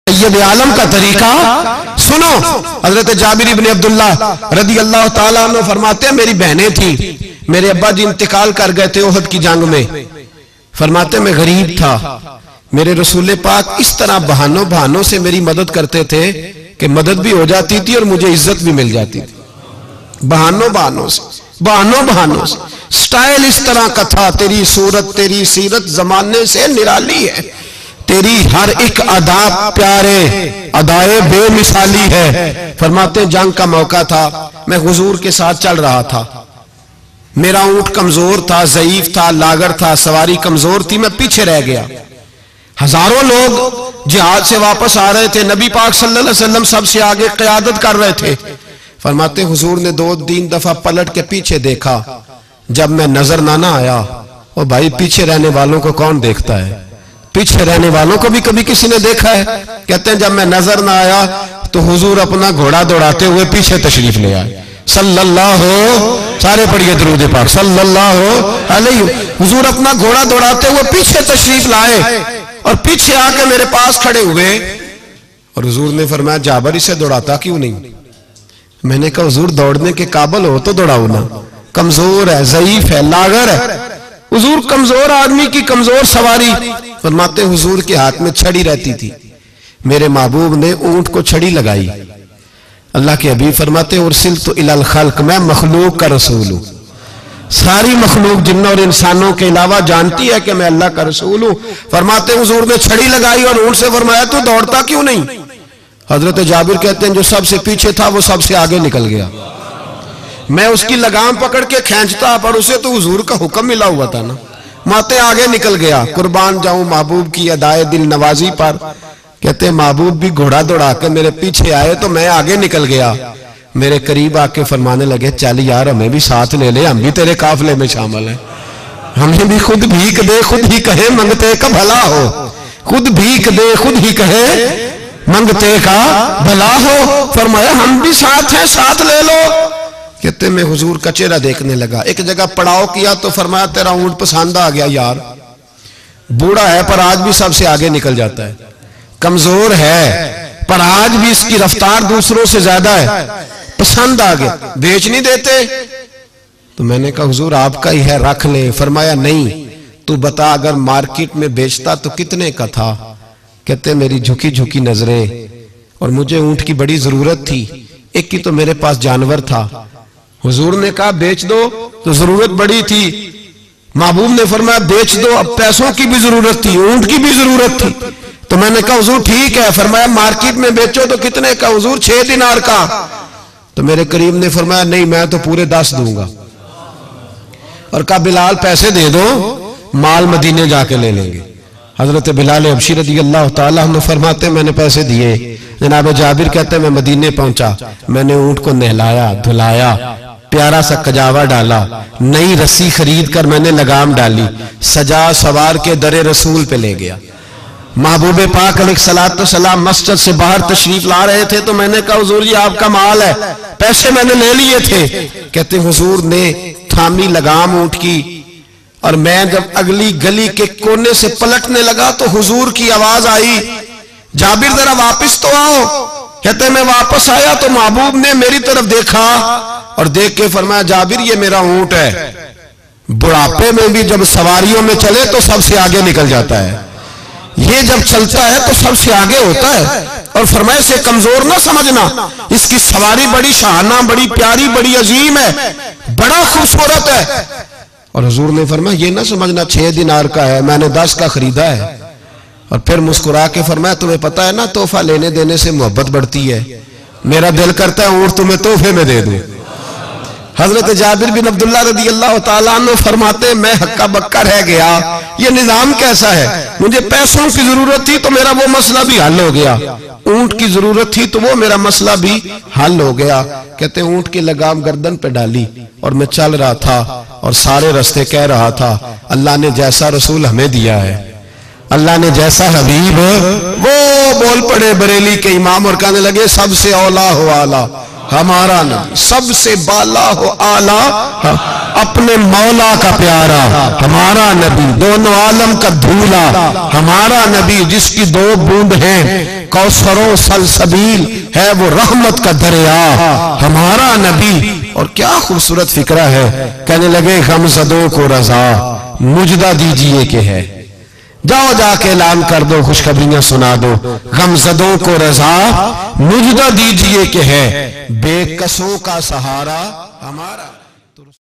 सैयद आलम का तरीका सुनो। हजरत जाबिर इब्न अब्दुल्लाह रदी अल्लाह ताला अन्हु फरमाते हैं मेरी बहनें थी, मेरे अब्बा जी इंतकाल कर गए थे ओहद की जंग में। फरमाते मैं गरीब था, मेरे रसूल पाक इस तरह बहानों से मेरी मदद करते थे कि मदद भी हो जाती थी और मुझे इज्जत भी मिल जाती थी। बहानों से स्टाइल इस तरह का था। तेरी सूरत तेरी सीरत जमाने से निराली है, तेरी हर एक अदा प्यारे अदाए बेमिसाली है। फरमाते जंग का मौका था, मैं हुजूर के साथ चल रहा था, मेरा ऊंट कमजोर था, ज़ईफ था, लागर था, सवारी कमजोर थी, मैं पीछे रह गया। हजारों लोग जिहाद से वापस आ रहे थे, नबी पाक सल्लल्लाहु अलैहि वसल्लम सबसे आगे क़यादत कर रहे थे। फरमाते हुजूर ने 2-3 दफा पलट के पीछे देखा, जब मैं नजर ना आया। ओ भाई पीछे रहने वालों को कौन देखता है? पीछे रहने वालों को भी कभी किसी ने देखा है? कहते हैं जब मैं नजर ना आया तो हुजूर अपना घोड़ा दौड़ाते हुए पीछे तशरीफ ले आए। सल्लल्लाहु, सारे पढ़िए दुरूद पाक, सल्लल्लाहु अलैहि। हुजूर अपना घोड़ा दौड़ाते हुए पीछे तशरीफ लाए और पीछे आके मेरे पास खड़े हुए और हुजूर ने फरमाया जाबर इसे दौड़ाता क्यों नहीं? मैंने कहा हुजूर दौड़ने के काबिल हो तो दौड़ाओ ना, कमजोर है, ज़ईफ है, लागर है। हुजूर कमजोर आदमी की कमजोर सवारी। फरमाते हुजूर के हाथ में छड़ी रहती थी, मेरे महबूब ने ऊंट को छड़ी लगाई। अल्लाह के हबीब फरमाते उरसिलतु इलल खल्क, मैं मखलूक का रसूल हूं। सारी मखलूक जिन्नों और इंसानों के अलावा जानती है कि मैं अल्लाह का रसूल हूं। फरमाते हुजूर ने छड़ी लगाई और ऊंट से फरमाया तू दौड़ता क्यों नहीं? हजरत जाबिर कहते हैं जो सबसे पीछे था वो सबसे आगे निकल गया। मैं उसकी लगाम पकड़ के खींचता, पर उसे तो हुजूर का हुक्म मिला हुआ था ना, माते आगे निकल गया। कुर्बान जाऊं महबूब की अदाए दिल नवाजी पर। कहते महबूब भी घोड़ा दौड़ा के मेरे पीछे आए तो मैं आगे निकल गया। मेरे करीब आके फरमाने लगे चल यार हमें भी साथ ले ले, हम भी तेरे काफिले में शामिल हैं, हमें भी खुद भीख दे खुद ही कहे मंगते का भला हो, खुद भीख दे खुद ही कहे मंगते का भला हो। फरमाया हम भी साथ हैं, साथ ले लो। कहते मैं हुजूर का चेहरा देखने लगा, एक जगह पड़ाव किया तो फरमाया तेरा ऊंट पसंद आ गया यार, बूढ़ा है पर आज भी सबसे आगे निकल जाता है, कमजोर है पर आज भी इसकी रफ्तार दूसरों से ज्यादा है, पसंद आ गया, बेच नहीं देते? तो मैंने कहा हुजूर आपका ही है, रख ले। फरमाया नहीं, तू बता अगर मार्केट में बेचता तो कितने का था? कहते मेरी झुकी झुकी नजरें और मुझे ऊंट की बड़ी जरूरत थी, एक की तो मेरे पास जानवर था। हुजूर ने कहा बेच दो, तो जरूरत बड़ी थी। महबूब ने फरमाया बेच दो, अब पैसों की भी जरूरत थी, ऊंट की भी जरूरत थी। तो मैंने कहा हुजूर ठीक है। फरमाया मार्केट में बेचो तो कितने का? हुजूर 6 दिनार का। तो मेरे करीब ने फरमाया नहीं मैं तो पूरे 10 दूंगा। और कहा बिलाल पैसे दे दो, माल मदीने जाके ले लेंगे। हजरत बिलाल हबशी रज़ी अल्लाह ताला अन्हु फरमाते मैंने पैसे दिए। जनाब जाबिर कहते मैं मदीने पहुंचा, मैंने ऊंट को नहलाया धुलाया, प्यारा सा कजावा डाला, नई रस्सी खरीद कर मैंने लगाम डाली, सजा सवार के दरे रसूल पे ले गया। महबूब पाक अलैहिस्सलाम मस्जिद से बाहर तशरीफ ला रहे थे तो मैंने कहा हुजूर जी आपका माल है, पैसे मैंने ले लिए थे। कहते हुजूर ने थामी लगाम ऊंट की और मैं जब अगली गली के कोने से पलटने लगा तो हुजूर की आवाज आई जाबिर जरा वापस तो आओ। कहते मैं वापस आया तो महबूब ने मेरी तरफ देखा और देख के फरमाया जाबिर ये मेरा ऊंट है, बुढ़ापे में भी जब सवारियों में चले तो सबसे आगे निकल जाता है, ये जब चलता है तो सबसे आगे होता है। और फरमाया से कमजोर ना समझना, इसकी सवारी बड़ी शाहाना, बड़ी प्यारी, बड़ी अजीम है, बड़ा खूबसूरत है। और हुजूर ने फरमाया ये ना समझना 6 दिनार का है, मैंने 10 का खरीदा है। और फिर मुस्कुरा के फरमाया तुम्हें पता है ना तोहफा लेने देने से मोहब्बत बढ़ती है, मेरा दिल करता है ऊंट तुम्हें तोहफे में दे दूं। हजरत जाबिर बिन अब्दुल्लाह रज़ी अल्लाह ताला अन्हु फरमाते मैं हक्का बक्का रह गया, ये निजाम कैसा है? मुझे पैसों की जरूरत थी तो मेरा वो मसला भी हल हो गया, ऊंट की जरूरत थी तो वो मेरा मसला भी हल हो गया। कहते ऊंट की लगाम गर्दन पे डाली और मैं चल रहा था और सारे रास्ते कह रहा था अल्लाह ने जैसा रसूल हमें दिया है, अल्लाह ने जैसा हबीब, वो बोल पड़े बरेली के इमाम और कहने लगे सबसे औला हो आला हमारा नबी, सबसे बाला हो आला अपने मौला का प्यारा हमारा नबी, दोनों आलम का धूला हमारा नबी, जिसकी 2 बूंद हैं कौसरो सलसबील है वो रहमत का दरिया हमारा नबी। और क्या खूबसूरत फिक्रा है, कहने लगे गमज़दों को रजा मुजदा दीजिए कि है, जाओ जाके ऐलान कर दो, खुशखबरियां सुना दो, गमज़दों को रजा मुजदा दीजिए कि है बेकसों का सहारा हमारा।